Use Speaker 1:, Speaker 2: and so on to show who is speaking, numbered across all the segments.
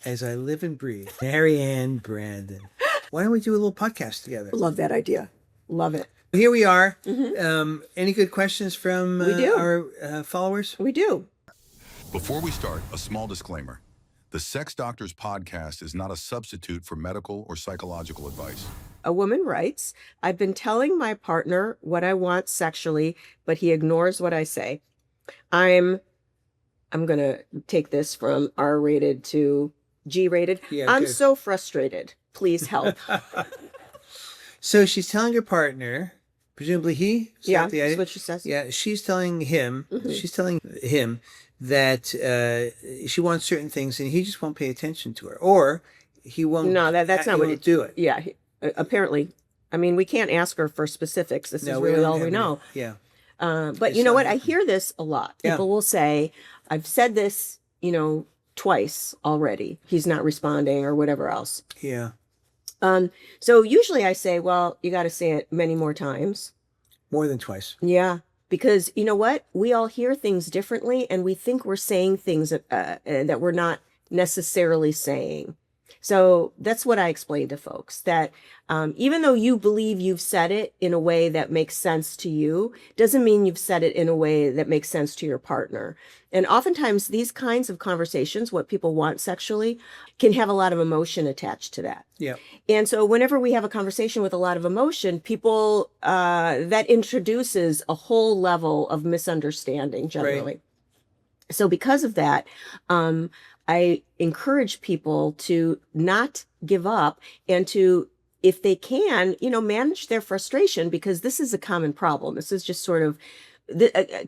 Speaker 1: as I live and breathe. Marianne Brandon. Why don't we do a little podcast together?
Speaker 2: Love that idea. Love it.
Speaker 1: Here we are. Any good questions from
Speaker 2: We do.
Speaker 1: our followers?
Speaker 2: We do.
Speaker 3: Before we start, a small disclaimer. The Sex Doctors podcast is not a substitute for medical or psychological advice.
Speaker 2: A woman writes, I've been telling my partner what I want sexually, but he ignores what I say. I'm going to take this from R-rated to G-rated.
Speaker 1: Yeah,
Speaker 2: I'm
Speaker 1: good.
Speaker 2: so frustrated. Please help.
Speaker 1: So she's telling her partner, presumably he? Is
Speaker 2: Yeah,
Speaker 1: that the
Speaker 2: that's
Speaker 1: idea?
Speaker 2: what she says.
Speaker 1: Yeah, she's telling him,
Speaker 2: Mm-hmm.
Speaker 1: that she wants certain things and he just won't pay attention to her. Or he won't.
Speaker 2: No, that's not
Speaker 1: he
Speaker 2: what
Speaker 1: won't do it.
Speaker 2: Yeah, apparently. I mean, we can't ask her for specifics. This is really
Speaker 1: don't
Speaker 2: all
Speaker 1: have
Speaker 2: we
Speaker 1: any-
Speaker 2: know.
Speaker 1: Yeah.
Speaker 2: But you know what? I hear this a lot.
Speaker 1: Yeah.
Speaker 2: People will say, I've said this, twice already. He's not responding or whatever else.
Speaker 1: Yeah.
Speaker 2: So usually I say, well, you got to say it many more times.
Speaker 1: More than twice.
Speaker 2: Yeah. Because you know what? We all hear things differently and we think we're saying things that we're not necessarily saying. So that's what I explain to folks, that even though you believe you've said it in a way that makes sense to you, doesn't mean you've said it in a way that makes sense to your partner. And oftentimes these kinds of conversations, what people want sexually, can have a lot of emotion attached to that.
Speaker 1: Yeah.
Speaker 2: And so whenever we have a conversation with a lot of emotion, people, that introduces a whole level of misunderstanding generally.
Speaker 1: Right.
Speaker 2: So because of that, I encourage people to not give up and to, if they can, manage their frustration, because this is a common problem. This is just sort of,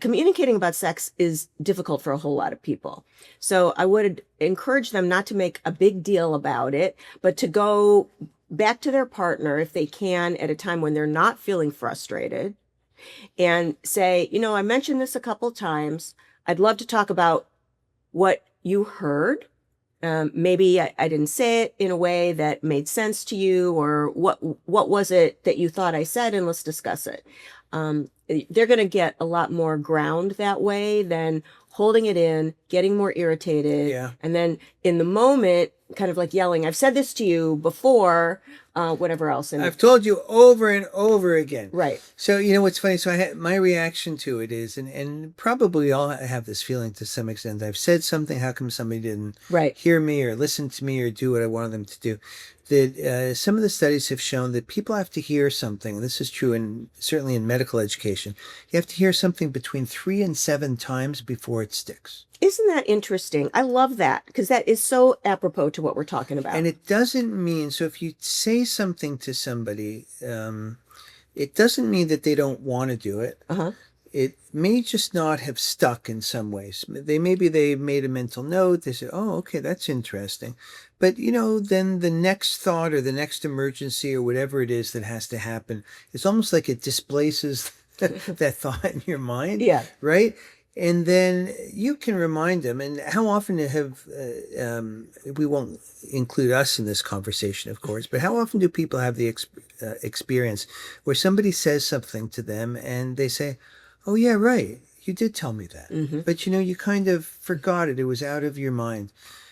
Speaker 2: communicating about sex is difficult for a whole lot of people. So I would encourage them not to make a big deal about it, but to go back to their partner if they can at a time when they're not feeling frustrated and say, I mentioned this a couple times. I'd love to talk about what you heard. Maybe I didn't say it in a way that made sense to you, or what was it that you thought I said, and let's discuss it. They're going to get a lot more ground that way than holding it in, getting more irritated, and then in the moment, kind of like yelling, I've said this to you before, whatever else. And
Speaker 1: I've told you over and over again.
Speaker 2: Right.
Speaker 1: So, what's funny? So my reaction to it is, and probably we all have this feeling to some extent. I've said something. How come somebody didn't hear me or listen to me or do what I wanted them to do? That some of the studies have shown that people have to hear something. And this is true certainly in medical education. You have to hear something between 3 and 7 times before it sticks.
Speaker 2: Isn't that interesting? I love that, because that is so apropos to what we're talking about.
Speaker 1: And it doesn't mean, so if you say something to somebody, it doesn't mean that they don't want to do it.
Speaker 2: Uh-huh.
Speaker 1: It may just not have stuck in some ways. Maybe they made a mental note. They said, oh, okay, that's interesting. But, then the next thought or the next emergency or whatever it is that has to happen, it's almost like it displaces that thought in your mind.
Speaker 2: Yeah.
Speaker 1: Right? And then you can remind them. And how often have, we won't include us in this conversation, of course, but how often do people have the experience where somebody says something to them and they say, oh, yeah, right, you did tell me that. Mm-hmm. But, you kind of forgot it. It was out of your mind.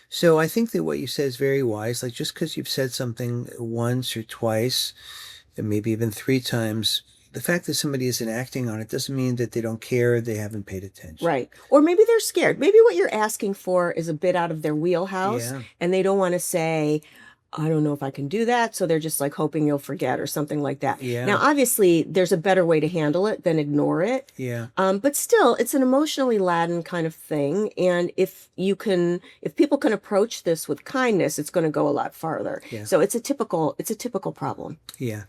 Speaker 1: So I think that what you said is very wise. Like, just because you've said something once or twice, and maybe even 3 times, the fact that somebody isn't acting on it doesn't mean that they don't care, they haven't paid attention.
Speaker 2: Right. Or maybe they're scared. Maybe what you're asking for is a bit out of their wheelhouse, and they don't want to say, I don't know if I can do that. So they're just like hoping you'll forget or something like that.
Speaker 1: Yeah.
Speaker 2: Now, obviously, there's a better way to handle it than ignore it.
Speaker 1: Yeah.
Speaker 2: But still, it's an emotionally laden kind of thing. And if people can approach this with kindness, it's going to go a lot farther.
Speaker 1: Yeah.
Speaker 2: So it's a typical problem.
Speaker 1: Yeah.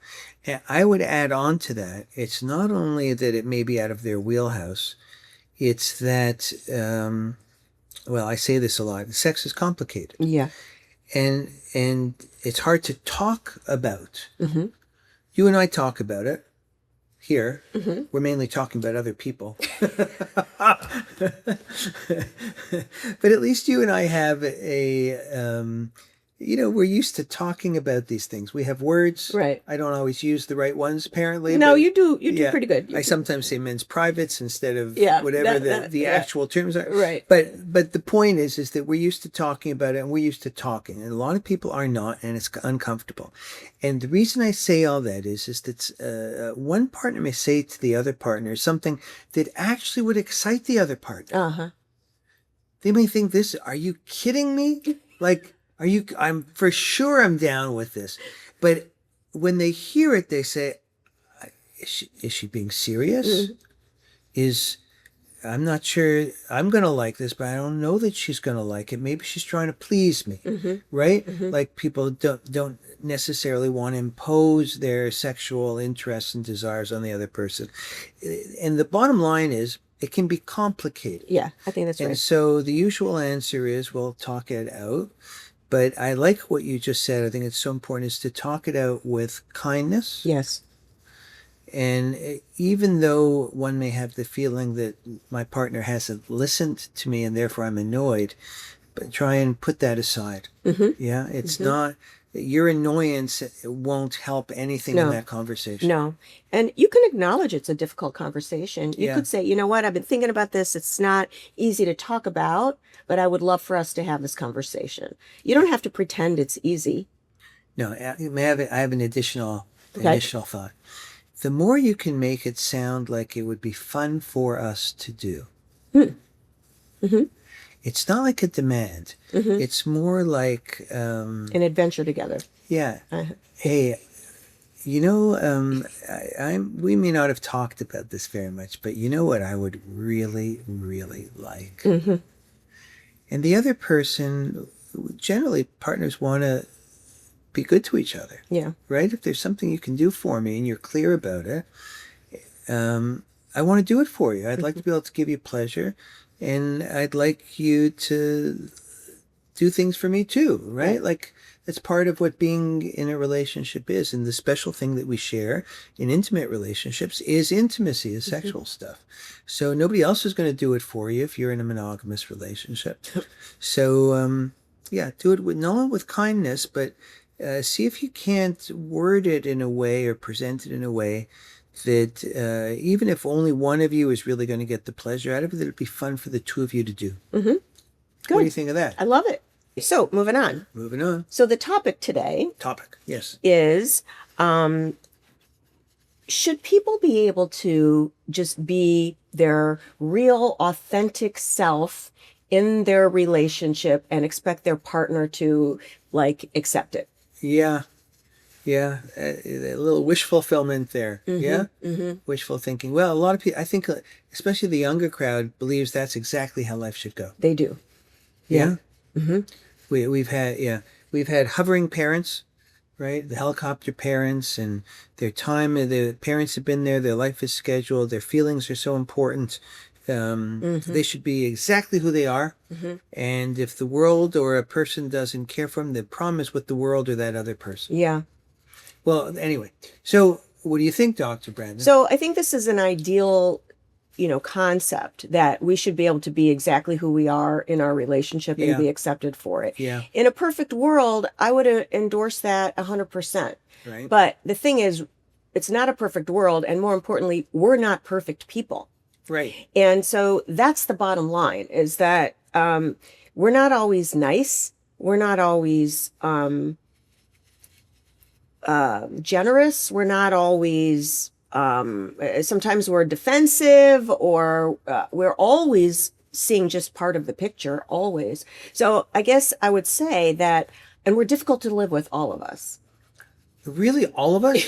Speaker 1: And I would add on to that, it's not only that it may be out of their wheelhouse, it's that, I say this a lot, sex is complicated.
Speaker 2: Yeah.
Speaker 1: And it's hard to talk about.
Speaker 2: Mm-hmm.
Speaker 1: You and I talk about it here.
Speaker 2: Mm-hmm.
Speaker 1: We're mainly talking about other people. But at least you and I have a we're used to talking about these things. We have words.
Speaker 2: Right.
Speaker 1: I don't always use the right ones, apparently.
Speaker 2: No,
Speaker 1: but
Speaker 2: you do
Speaker 1: yeah,
Speaker 2: pretty good.
Speaker 1: I sometimes say men's privates instead of
Speaker 2: Yeah,
Speaker 1: whatever
Speaker 2: that,
Speaker 1: the
Speaker 2: yeah.
Speaker 1: actual terms are.
Speaker 2: Right.
Speaker 1: But the point is that we're used to talking about it, and we're used to talking, and a lot of people are not, and it's uncomfortable. And the reason I say all that is that one partner may say to the other partner something that actually would excite the other partner.
Speaker 2: Uh-huh.
Speaker 1: They may think this, are you kidding me? Like, I'm for sure I'm down with this. But when they hear it, they say, is she being serious? I'm not sure I'm going to like this, but I don't know that she's going to like it. Maybe she's trying to please me, right? Like people don't necessarily want to impose their sexual interests and desires on the other person. And the bottom line is, it can be complicated.
Speaker 2: Yeah, I think that's
Speaker 1: And
Speaker 2: right.
Speaker 1: so the usual answer is, well, talk it out. But I like what you just said. I think it's so important is to talk it out with kindness.
Speaker 2: Yes.
Speaker 1: And even though one may have the feeling that my partner hasn't listened to me and therefore I'm annoyed, but try and put that aside. Yeah, it's not, your annoyance won't help anything in that conversation.
Speaker 2: No. And you can acknowledge it's a difficult conversation. You could say, you know what, I've been thinking about this. It's not easy to talk about, but I would love for us to have this conversation. You don't have to pretend it's easy.
Speaker 1: No, I have an additional thought. The more you can make it sound like it would be fun for us to do. It's not like a demand. It's more like
Speaker 2: An adventure together.
Speaker 1: Yeah. Hey, we may not have talked about this very much, but you know what I would really, really like? And the other person, generally partners want to be good to each other.
Speaker 2: Yeah.
Speaker 1: Right? If there's something you can do for me and you're clear about it, I want to do it for you. I'd like to be able to give you pleasure, and I'd like you to do things for me too, right? Like that's part of what being in a relationship is. And the special thing that we share in intimate relationships is intimacy, is sexual stuff. So nobody else is going to do it for you if you're in a monogamous relationship. So, do it with kindness, but see if you can't word it in a way or present it in a way that even if only one of you is really going to get the pleasure out of it, that it'd be fun for the two of you to do.
Speaker 2: Good.
Speaker 1: What do you think of that?
Speaker 2: I love it. So moving on.
Speaker 1: Moving on.
Speaker 2: So the topic today
Speaker 1: Yes.
Speaker 2: is should people be able to just be their real, authentic self in their relationship and expect their partner to accept it?
Speaker 1: Yeah. Yeah. A little wish fulfillment there. Yeah. Wishful thinking. Well, a lot of people, I think, especially the younger crowd, believes that's exactly how life should go.
Speaker 2: They do.
Speaker 1: Yeah. We've had hovering parents, right? The helicopter parents, and their time, the parents have been there, their life is scheduled, their feelings are so important. They should be exactly who they are. And if the world or a person doesn't care for them, the problem is with the world or that other person.
Speaker 2: Yeah.
Speaker 1: Well, anyway, so what do you think, Dr. Brandon?
Speaker 2: So I think this is an ideal, concept that we should be able to be exactly who we are in our relationship and be accepted for it.
Speaker 1: Yeah.
Speaker 2: In a perfect world, I would endorse that 100%.
Speaker 1: Right.
Speaker 2: But the thing is, it's not a perfect world. And more importantly, we're not perfect people.
Speaker 1: Right.
Speaker 2: And so that's the bottom line, is that we're not always nice. We're not always generous. We're not always, sometimes we're defensive, or we're always seeing just part of the picture, always. So I guess I would say that, and we're difficult to live with, all of us.
Speaker 1: Really, all of us?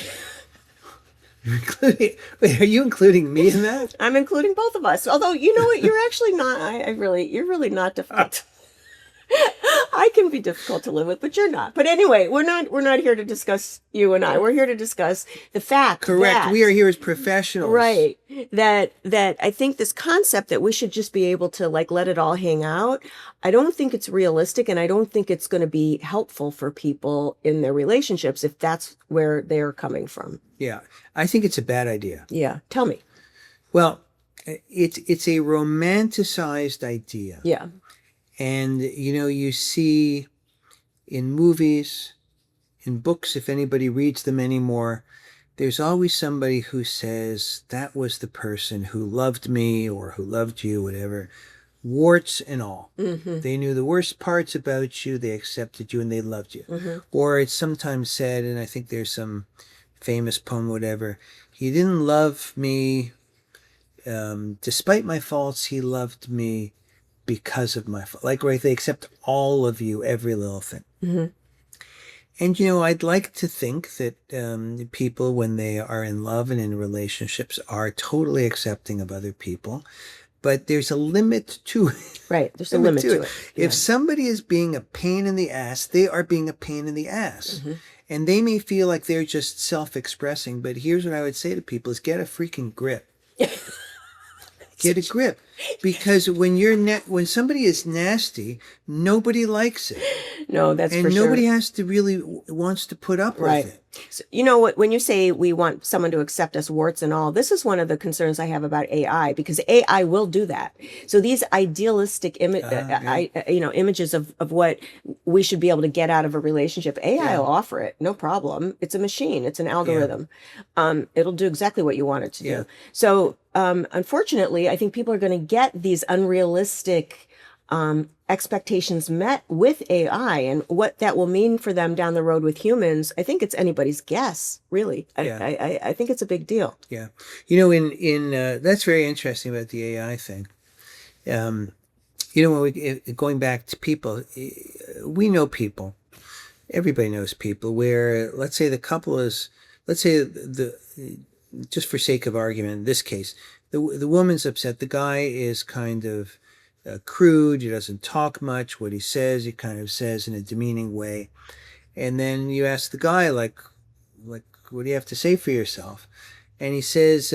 Speaker 1: Wait, are you including me in that?
Speaker 2: I'm including both of us. Although, you know what, you're actually not, you're really not difficult. I can be difficult to live with, but you're not. But anyway, we're not here to discuss you and I. We're here to discuss the fact.
Speaker 1: Correct.
Speaker 2: That,
Speaker 1: we are here as professionals.
Speaker 2: right. That I think this concept that we should just be able to let it all hang out, I don't think it's realistic, and I don't think it's going to be helpful for people in their relationships if that's where they're coming from.
Speaker 1: Yeah. I think it's a bad idea.
Speaker 2: Yeah. Tell me.
Speaker 1: Well, it's a romanticized idea.
Speaker 2: Yeah.
Speaker 1: And, you see in movies, in books, if anybody reads them anymore, there's always somebody who says, that was the person who loved me or who loved you, whatever, warts and all.
Speaker 2: Mm-hmm.
Speaker 1: They knew the worst parts about you, they accepted you, and they loved you.
Speaker 2: Mm-hmm.
Speaker 1: Or it's sometimes said, and I think there's some famous poem, whatever, he didn't love me despite my faults, he loved me because of my fault. Like, right, they accept all of you, every little thing.
Speaker 2: Mm-hmm.
Speaker 1: And, you know, I'd like to think that people, when they are in love and in relationships, are totally accepting of other people. But there's a limit to it.
Speaker 2: Right. There's a limit to it. Yeah.
Speaker 1: If somebody is being a pain in the ass, they are being a pain in the ass.
Speaker 2: Mm-hmm.
Speaker 1: And they may feel like they're just self-expressing. But here's what I would say to people is get a freaking grip. Get a grip, because when when somebody is nasty, nobody likes it.
Speaker 2: No, that's
Speaker 1: and
Speaker 2: for sure.
Speaker 1: nobody has to really wants to put up
Speaker 2: Right.
Speaker 1: with it.
Speaker 2: So, you know what? When you say we want someone to accept us warts and all, this is one of the concerns I have about AI, because AI will do that. So these idealistic images of what we should be able to get out of a relationship, AI will offer it, no problem. It's a machine. It's an algorithm. It'll do exactly what you want it to do. So unfortunately, I think people are going to get these unrealistic expectations met with AI, and what that will mean for them down the road with humans, I think it's anybody's guess, really. I think it's a big deal.
Speaker 1: Yeah. You know, in that's very interesting about the AI thing. You know, when going back to people, we know people, everybody knows people where, let's say just for sake of argument, in this case, the woman's upset. The guy is kind of crude. He doesn't talk much. What he says, he kind of says in a demeaning way. And then you ask the guy, like, what do you have to say for yourself? And he says,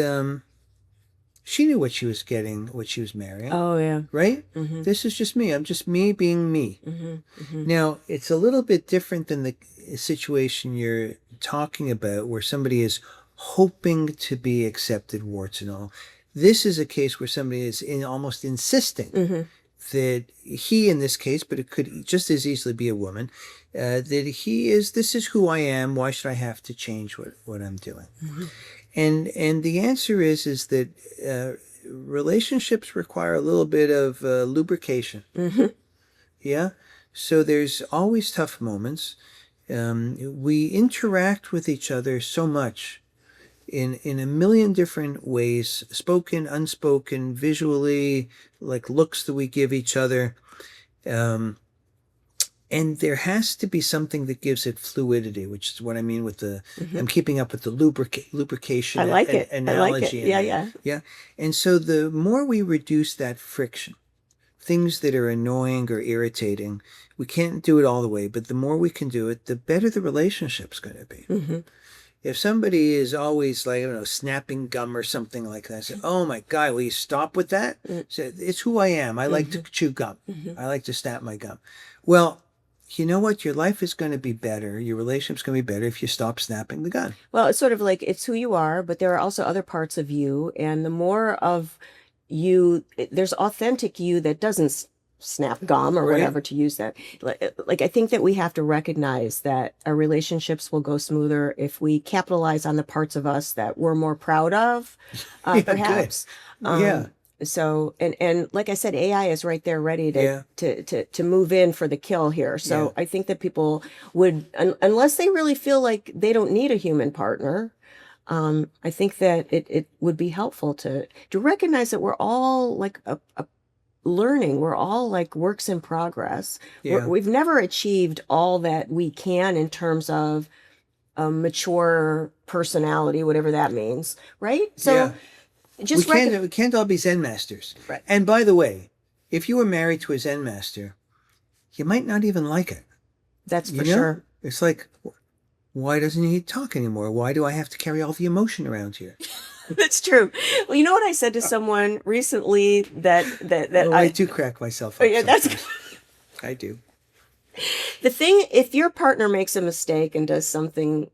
Speaker 1: she knew what she was getting, what she was marrying.
Speaker 2: Oh, yeah.
Speaker 1: Right?
Speaker 2: Mm-hmm.
Speaker 1: This is just me. I'm just me being me.
Speaker 2: Mm-hmm. Mm-hmm.
Speaker 1: Now, it's a little bit different than the situation you're talking about, where somebody is hoping to be accepted, warts and all. This is a case where somebody is almost insisting that he, in this case, but it could just as easily be a woman, that this is who I am. Why should I have to change what I'm doing? Mm-hmm. And the answer is that relationships require a little bit of lubrication. Mm-hmm. Yeah. So there's always tough moments. We interact with each other so much in a million different ways, spoken, unspoken, visually, like looks that we give each other. And there has to be something that gives it fluidity, which is what I mean with I'm keeping up with the lubrication
Speaker 2: I like it.
Speaker 1: analogy.
Speaker 2: I like it.
Speaker 1: Yeah. And so the more we reduce that friction, things that are annoying or irritating, we can't do it all the way, but the more we can do it, the better the relationship's going to be. Mm-hmm. If somebody is always, like, I don't know, snapping gum or something like that, I say, oh my God, will you stop with that? So it's who I am. I like to chew gum. I like to snap my gum. Well, you know what? Your life is going to be better. Your relationship's going to be better if you stop snapping the gun.
Speaker 2: Well, it's sort of like, it's who you are, but there are also other parts of you. And the more of you, there's authentic you that doesn't snap gum or whatever, to use that. Like, I think that we have to recognize that our relationships will go smoother if we capitalize on the parts of us that we're more proud of, perhaps. So, and like I said, AI is right there ready to move in for the kill here. So I think that people would, unless they really feel like they don't need a human partner, I think that it would be helpful to recognize that we're all like a learning. We're all like works in progress. We've never achieved all that we can in terms of a mature personality, whatever that means, right? So just
Speaker 1: we can't all be Zen masters.
Speaker 2: Right.
Speaker 1: And by the way, if you were married to a Zen master, you might not even like it.
Speaker 2: That's for sure.
Speaker 1: It's like, why doesn't he talk anymore? Why do I have to carry all the emotion around here?
Speaker 2: That's true. Well, you know what I said to someone recently that
Speaker 1: I do crack myself up.
Speaker 2: Yeah, that's
Speaker 1: I do.
Speaker 2: The thing, if your partner makes a mistake and does something,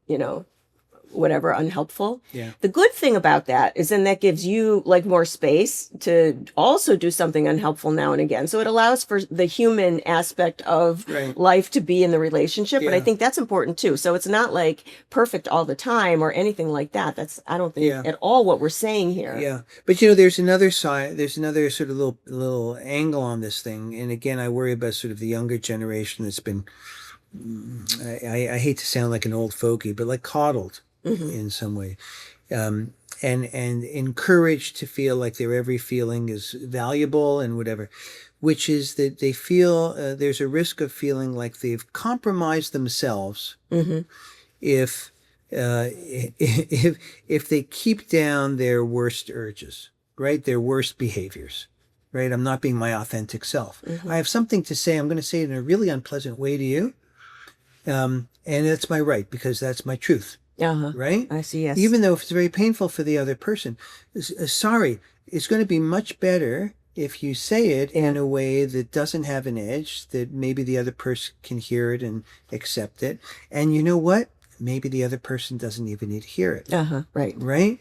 Speaker 2: whatever, unhelpful.
Speaker 1: Yeah.
Speaker 2: The good thing about that is then that gives you like more space to also do something unhelpful now and again. So it allows for the human aspect of
Speaker 1: Right.
Speaker 2: life to be in the relationship. And I
Speaker 1: Yeah.
Speaker 2: think that's important too. So it's not like perfect all the time or anything like that. That's, I don't think
Speaker 1: Yeah.
Speaker 2: at all what we're saying here.
Speaker 1: Yeah, but you know, there's another side. There's another sort of little angle on this thing. And again, I worry about sort of the younger generation that's been. I hate to sound like an old fogey, but like coddled in some way, and encouraged to feel like their every feeling is valuable and whatever, which is that they feel there's a risk of feeling like they've compromised themselves if if they keep down their worst urges, right? Their worst behaviors, right? I'm not being my authentic self. I have something to say. I'm going to say it in a really unpleasant way to you. And that's my right because that's my truth, right?
Speaker 2: I see. Yes.
Speaker 1: Even though if it's very painful for the other person, sorry, it's going to be much better if you say it in a way that doesn't have an edge, that maybe the other person can hear it and accept it. And you know what? Maybe the other person doesn't even need to hear it.
Speaker 2: Right.
Speaker 1: Right?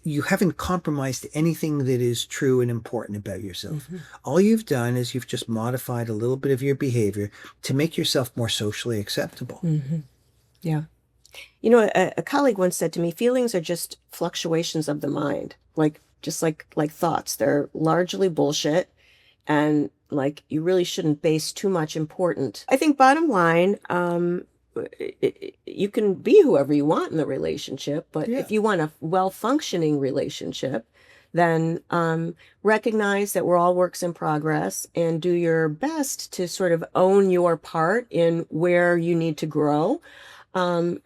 Speaker 1: You haven't compromised anything that is true and important about yourself. All you've done is you've just modified a little bit of your behavior to make yourself more socially acceptable.
Speaker 2: Yeah. You know, a colleague once said to me, feelings are just fluctuations of the mind, like just like thoughts. They're largely bullshit, and like you really shouldn't base too much important. I think bottom line, you can be whoever you want in the relationship, but if you want a well-functioning relationship, then recognize that we're all works in progress and do your best to sort of own your part in where you need to grow. I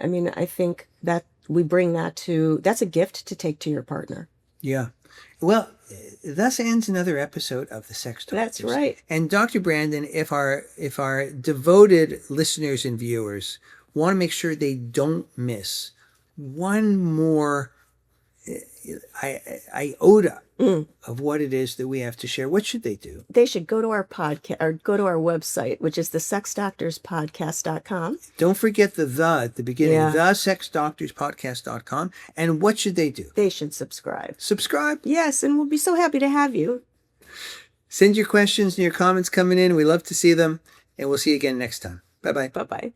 Speaker 2: mean, I think that we bring that to, that's a gift to take to your partner.
Speaker 1: Yeah. Well, thus ends another episode of the Sex Doctors.
Speaker 2: That's right.
Speaker 1: And Dr. Brandon, if our devoted listeners and viewers want to make sure they don't miss one more iota of what it is that we have to share, what should they do?
Speaker 2: They should go to our podcast or go to our website, which is the sexdoctorspodcast.com.
Speaker 1: Don't forget the at the beginning,
Speaker 2: Yeah.
Speaker 1: thesexdoctorspodcast.com. And what should they do?
Speaker 2: They should subscribe.
Speaker 1: Subscribe.
Speaker 2: Yes, and we'll be so happy to have you.
Speaker 1: Send your questions and your comments coming in. We love to see them. And we'll see you again next time. Bye-bye.
Speaker 2: Bye-bye.